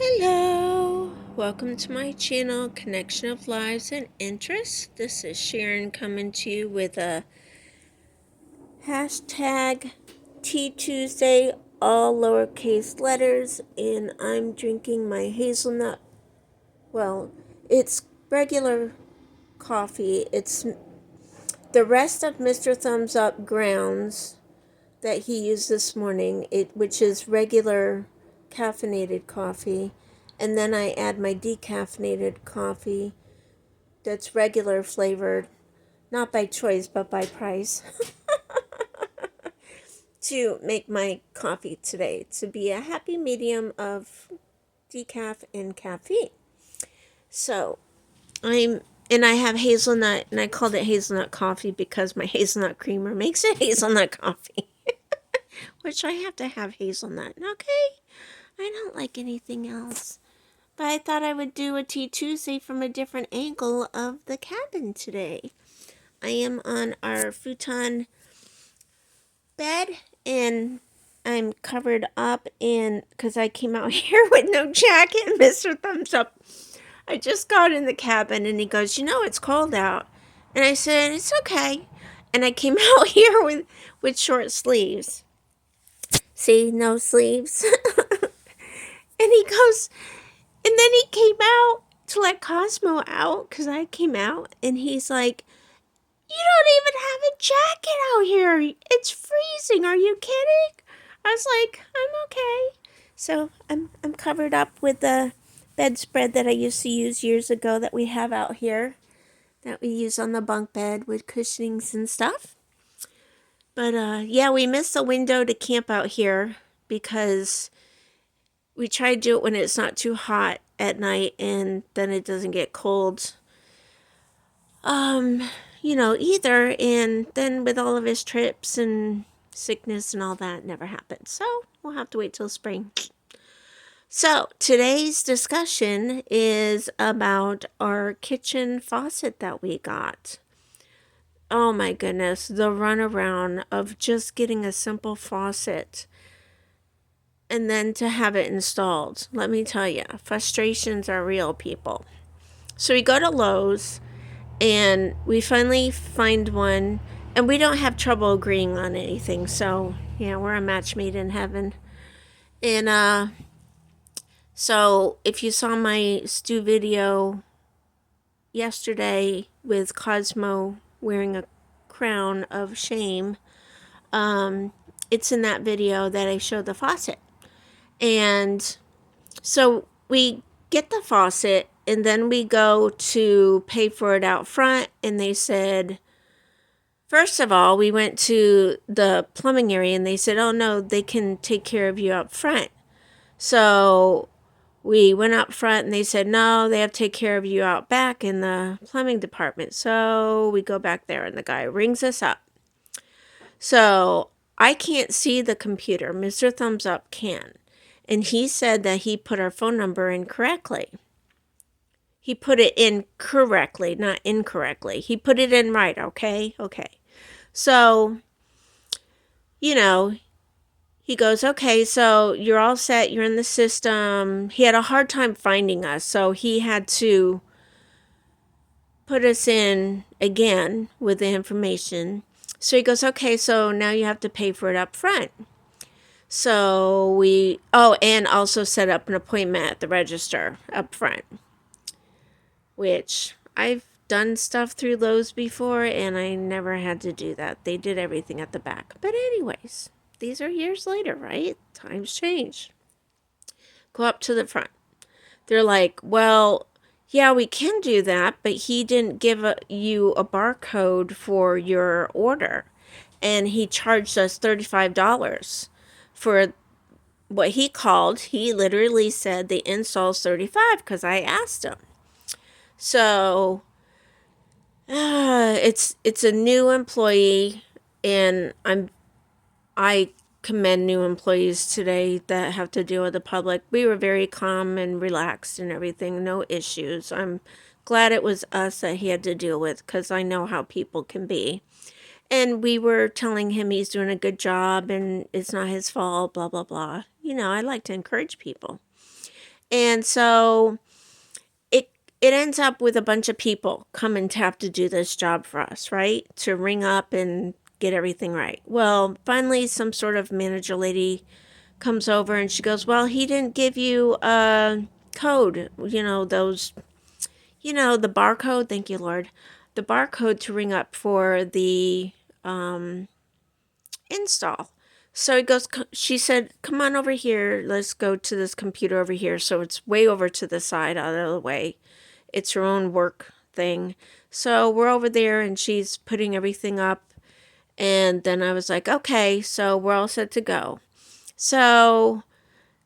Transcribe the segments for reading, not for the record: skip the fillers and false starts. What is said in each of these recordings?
Hello, welcome to my channel, Connection of Lives and Interests. This is Sharon coming to you with a hashtag teatuesday, all lowercase letters, and I'm drinking my hazelnut. Well, it's regular coffee. It's the rest of Mr. Thumbs Up grounds that he used this morning, which is regular caffeinated coffee, and then I add my decaffeinated coffee that's regular flavored, not by choice but by price, to make my coffee today to be a happy medium of decaf and caffeine. So I have hazelnut, and I called it hazelnut coffee because my hazelnut creamer makes it hazelnut coffee. Which I have to have hazelnut. Okay, I don't like anything else. But I thought I would do a Tea Tuesday from a different angle of the cabin today. I am on our futon bed, and I'm covered up in, because I came out here with no jacket. Mr. Thumbs Up, I just got in the cabin, and he goes, it's cold out. And I said, it's okay. And I came out here with short sleeves. See, no sleeves. And he goes, and then he came out to let Cosmo out, because I came out, and he's like, you don't even have a jacket out here. It's freezing. Are you kidding? I was like, I'm okay. So I'm covered up with the bedspread that I used to use years ago that we have out here, that we use on the bunk bed with cushionings and stuff. But yeah, we missed the window to camp out here because we try to do it when it's not too hot at night, and then it doesn't get cold either. And then with all of his trips and sickness and all that, never happened. So we'll have to wait till spring. So today's discussion is about our kitchen faucet that we got. Oh my goodness, the runaround of just getting a simple faucet and then to have it installed. Let me tell you, frustrations are real, people. So we go to Lowe's, and we finally find one, and we don't have trouble agreeing on anything. So yeah, we're a match made in heaven. And so if you saw my stew video yesterday with Cosmo wearing a crown of shame, it's in that video that I showed the faucet. And so we get the faucet, and then we go to pay for it out front, and they said, first of all, we went to the plumbing area, and they said, oh no, they can take care of you up front. So we went up front, and they said, no, they have to take care of you out back in the plumbing department. So we go back there, and the guy rings us up. So I can't see the computer. Mr. Thumbs Up can. And he said that he put our phone number in correctly. He put it in correctly, not incorrectly. He put it in right, okay? Okay. So, he goes, okay, so you're all set. You're in the system. He had a hard time finding us, so he had to put us in again with the information. So he goes, okay, so now you have to pay for it up front. So and also set up an appointment at the register up front, which I've done stuff through Lowe's before, and I never had to do that. They did everything at the back. But anyways, these are years later, right? Times change. Go up to the front. They're like, well, yeah, we can do that, but he didn't give you a barcode for your order, and he charged us $35 for what he literally said the install's $35 because I asked him. So it's a new employee, and I commend new employees today that have to deal with the public. We were very calm and relaxed and everything, no issues. I'm glad it was us that he had to deal with, because I know how people can be. And we were telling him he's doing a good job and it's not his fault, blah, blah, blah. I like to encourage people. And so it it ends up with a bunch of people coming to have to do this job for us, right? To ring up and get everything right. Well, finally some sort of manager lady comes over and she goes, "Well, he didn't give you a code, the barcode, thank you, Lord. The barcode to ring up for the um install." So he goes, she said, "Come on over here. Let's go to this computer over here." So it's way over to the side, out of the way. It's her own work thing. So we're over there and she's putting everything up. And then I was like, okay, so we're all set to go. So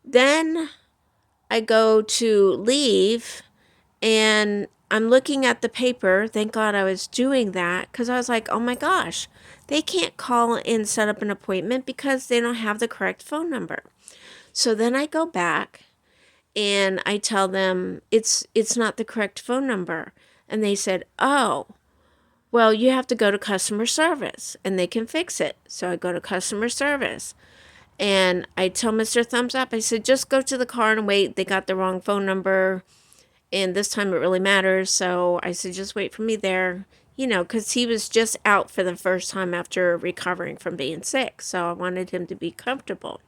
then I go to leave and I'm looking at the paper. Thank God I was doing that because I was like, oh my gosh, they can't call and set up an appointment because they don't have the correct phone number. So then I go back and I tell them it's not the correct phone number. And they said, "Oh, well, you have to go to customer service and they can fix it." So I go to customer service and I tell Mr. Thumbs Up, I said, "Just go to the car and wait. They got the wrong phone number. And this time it really matters." So I said, "Just wait for me there." Because he was just out for the first time after recovering from being sick. So I wanted him to be comfortable.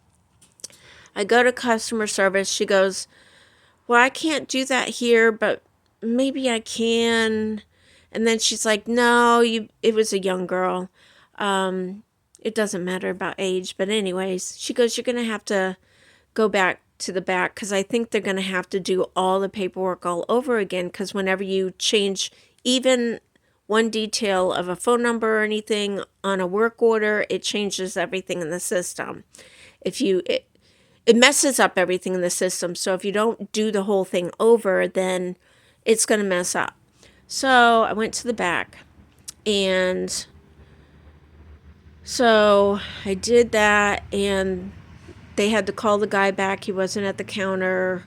I go to customer service. She goes, "Well, I can't do that here, but maybe I can." And then she's like, "No, it was a young girl. It doesn't matter about age." But anyways, she goes, "You're going to have to go back to the back because I think they're going to have to do all the paperwork all over again because whenever you change even one detail of a phone number or anything on a work order, it changes everything in the system. If you it messes up everything in the system. So if you don't do the whole thing over, then it's going to mess up." So I went to the back and so I did that and they had to call the guy back. He wasn't at the counter.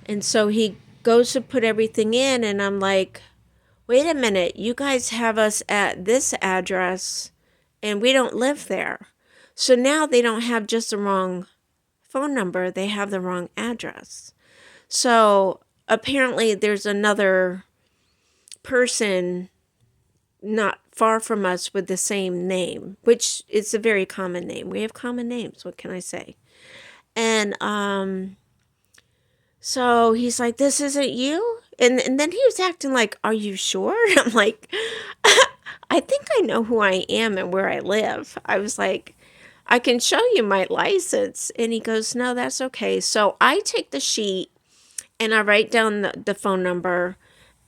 And so he goes to put everything in and I'm like, "Wait a minute, you guys have us at this address and we don't live there." So now they don't have just the wrong phone number, they have the wrong address. So apparently there's another person not far from us with the same name, which is a very common name. We have common names, what can I say? And so he's like, "This isn't you?" And then he was acting like, "Are you sure?" I'm like, "I think I know who I am and where I live." I was like, "I can show you my license." And he goes, "No, that's okay." So I take the sheet and I write down the phone number.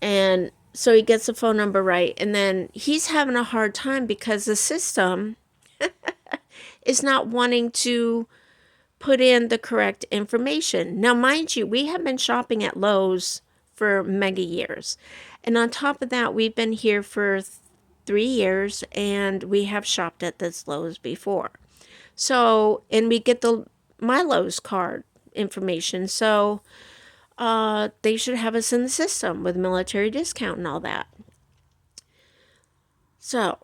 And so he gets the phone number right. And then he's having a hard time because the system is not wanting to put in the correct information. Now, mind you, we have been shopping at Lowe's for mega years. And on top of that, we've been here for 3 years and we have shopped at this Lowe's before. So, and we get the my Lowe's card information. So, they should have us in the system with military discount and all that. So,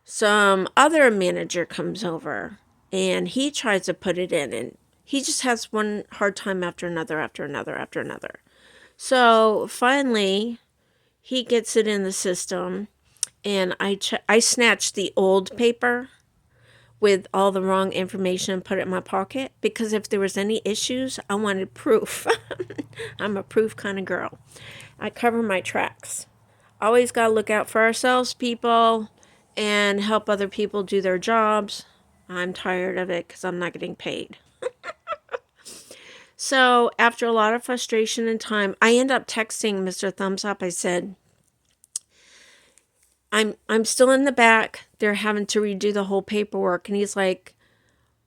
some other manager comes over and he tries to put it in and he just has one hard time after another, after another, after another. So finally, he gets it in the system and I snatched the old paper with all the wrong information and put it in my pocket because if there was any issues, I wanted proof. I'm a proof kind of girl. I cover my tracks. Always got to look out for ourselves, people, and help other people do their jobs. I'm tired of it because I'm not getting paid. So after a lot of frustration and time, I end up texting Mr. Thumbs Up. I said, I'm still in the back. They're having to redo the whole paperwork. And he's like,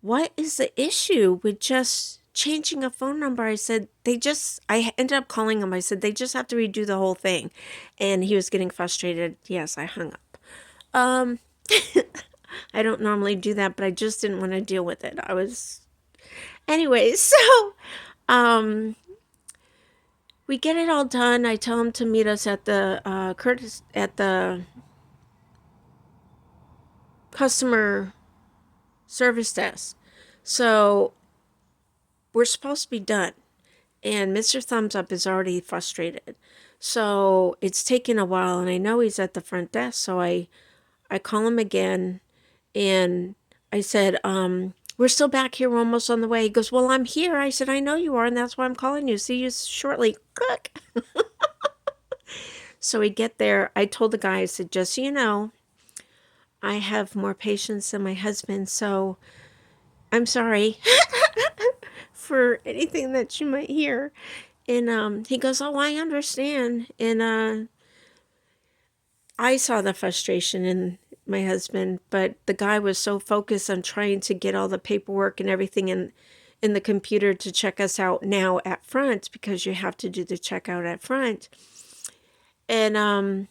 "What is the issue with just changing a phone number?" I said, I ended up calling him. I said, "They just have to redo the whole thing." And he was getting frustrated. Yes, I hung up. Um, I don't normally do that, but I just didn't want to deal with it. Anyways, so, um, we get it all done. I tell him to meet us at the, at the customer service desk. So we're supposed to be done. and Mr. Thumbs Up is already frustrated. So it's taken a while, and I know he's at the front desk. So I call him again, and I said, we're still back here. We're almost on the way. He goes, well, I'm here. I said, I know you are, and that's why I'm calling you. See you shortly. Click. So we get there. I told the guy, I said, just so you know, I have more patience than my husband, so I'm sorry for anything that you might hear. And he goes, oh, I understand. And I saw the frustration in my husband, but the guy was so focused on trying to get all the paperwork and everything in the computer to check us out now at front, because you have to do the checkout at front. And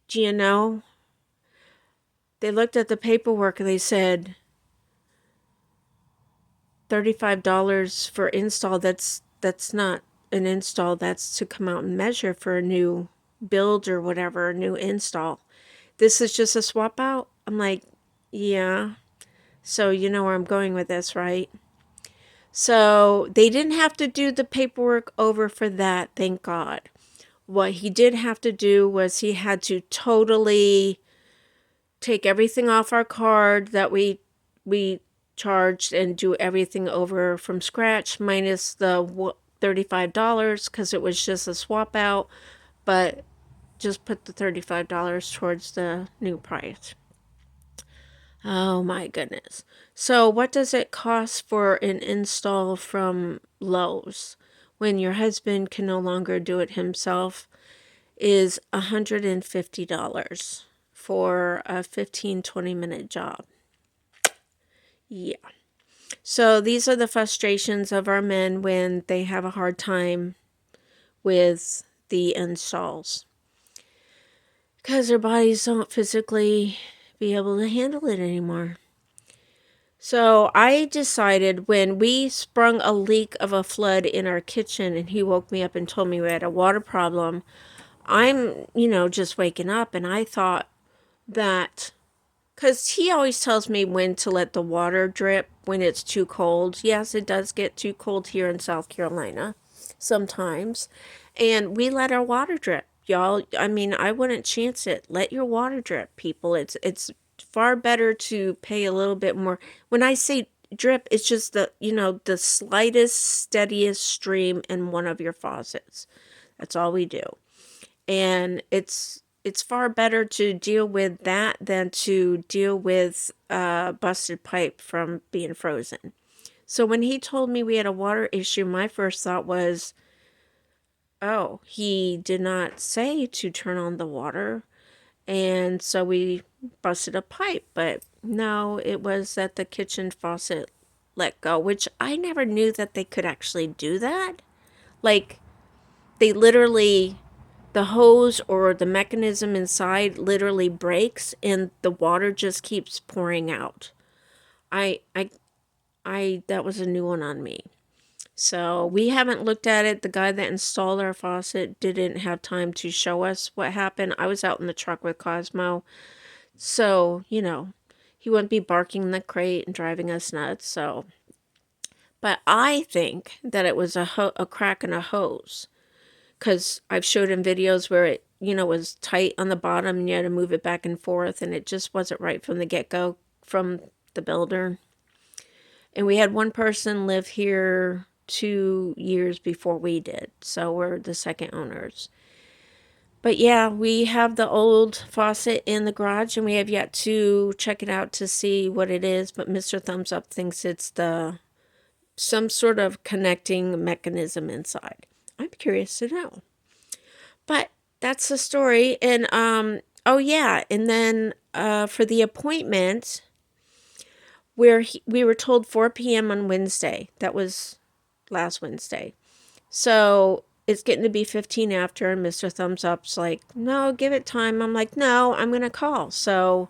do you know, they looked at the paperwork and they said $35 for install. That's not an install. That's to come out and measure for a new build or whatever, a new install. This is just a swap out? I'm like, yeah. So you know where I'm going with this, right? So they didn't have to do the paperwork over for that, thank God. What he did have to do was he had to totally take everything off our card that we charged and do everything over from scratch, minus the $35, because it was just a swap out, but just put the $35 towards the new price. Oh my goodness. So what does it cost for an install from Lowe's when your husband can no longer do it himself? Is $150 for a 15-20 minute job. Yeah. So these are the frustrations of our men when they have a hard time with the installs, because their bodies don't physically be able to handle it anymore. So I decided, when we sprung a leak of a flood in our kitchen and he woke me up and told me we had a water problem, I'm, just waking up, and I thought that, because he always tells me when to let the water drip when it's too cold. Yes, it does get too cold here in South Carolina sometimes. And we let our water drip, y'all. I mean, I wouldn't chance it. Let your water drip, people. It's far better to pay a little bit more. When I say drip, it's just the slightest, steadiest stream in one of your faucets. That's all we do. And it's far better to deal with that than to deal with a busted pipe from being frozen. So when he told me we had a water issue, my first thought was, oh, he did not say to turn on the water. And so we busted a pipe. But no, it was that the kitchen faucet let go, which I never knew that they could actually do that. Like, they literally, the hose or the mechanism inside literally breaks and the water just keeps pouring out. That was a new one on me. So we haven't looked at it. The guy that installed our faucet didn't have time to show us what happened. I was out in the truck with Cosmo. So, he wouldn't be barking the crate and driving us nuts. So, but I think that it was a crack in a hose, because I've showed him videos where it, was tight on the bottom and you had to move it back and forth, and it just wasn't right from the get-go from the builder. And we had one person live here 2 years before we did, so we're the second owners. But yeah, we have the old faucet in the garage, and we have yet to check it out to see what it is, but Mr. Thumbs Up thinks it's some sort of connecting mechanism inside. I'm curious to know. But that's the story. And oh yeah, and then for the appointment, where we were told 4 p.m. on Wednesday. That was last Wednesday. So it's getting to be 15 after, and Mr. Thumbs Up's like, no, give it time. I'm like, no, I'm going to call. So,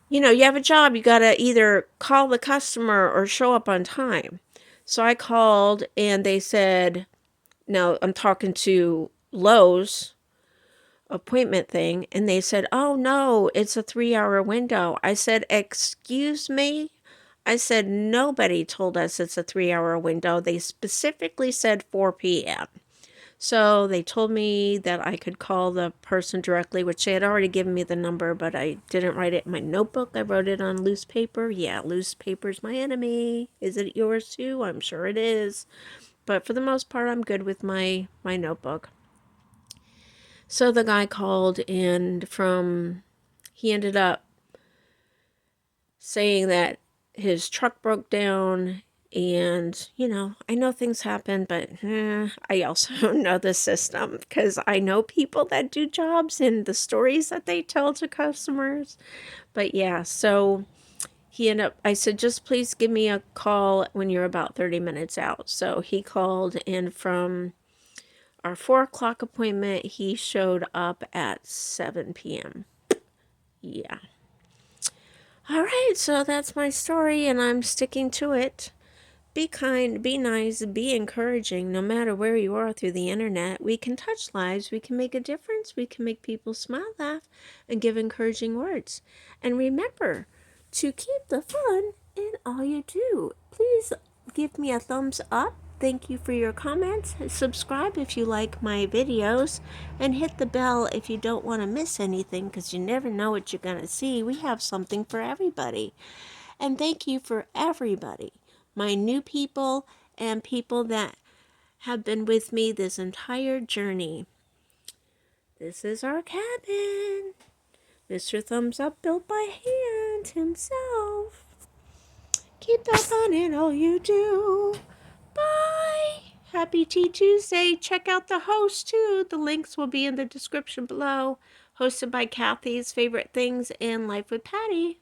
you have a job. You got to either call the customer or show up on time. So I called, and they said, no, I'm talking to Lowe's appointment thing, and they said, oh no, it's a 3-hour window. I said, excuse me, I said, nobody told us it's a 3-hour window. They specifically said 4 p.m. So they told me that I could call the person directly, which they had already given me the number, but I didn't write it in my notebook. I wrote it on loose paper. Yeah, loose paper's my enemy. Is it yours too? I'm sure it is. But for the most part, I'm good with my notebook. So the guy called, and he ended up saying that his truck broke down. And, I know things happen, but I also know the system because I know people that do jobs and the stories that they tell to customers. But yeah, so I said, just please give me a call when you're about 30 minutes out. So he called, and from our 4 o'clock appointment, he showed up at 7 p.m. Yeah. All right, so that's my story, and I'm sticking to it. Be kind, be nice, be encouraging, no matter where you are through the internet. We can touch lives, we can make a difference, we can make people smile, laugh, and give encouraging words. And remember to keep the fun in all you do. Please give me a thumbs up. Thank you for your comments. Subscribe if you like my videos, and hit the bell if you don't want to miss anything, because you never know what you're going to see. We have something for everybody. And thank you for everybody, my new people and people that have been with me this entire journey. This is our cabin. Mr. Thumbs Up built by hand himself. Keep the fun in all you do. Bye. Happy Tea Tuesday. Check out the host too. The links will be in the description below. Hosted by Kathy's Favorite Things and Life with Patty.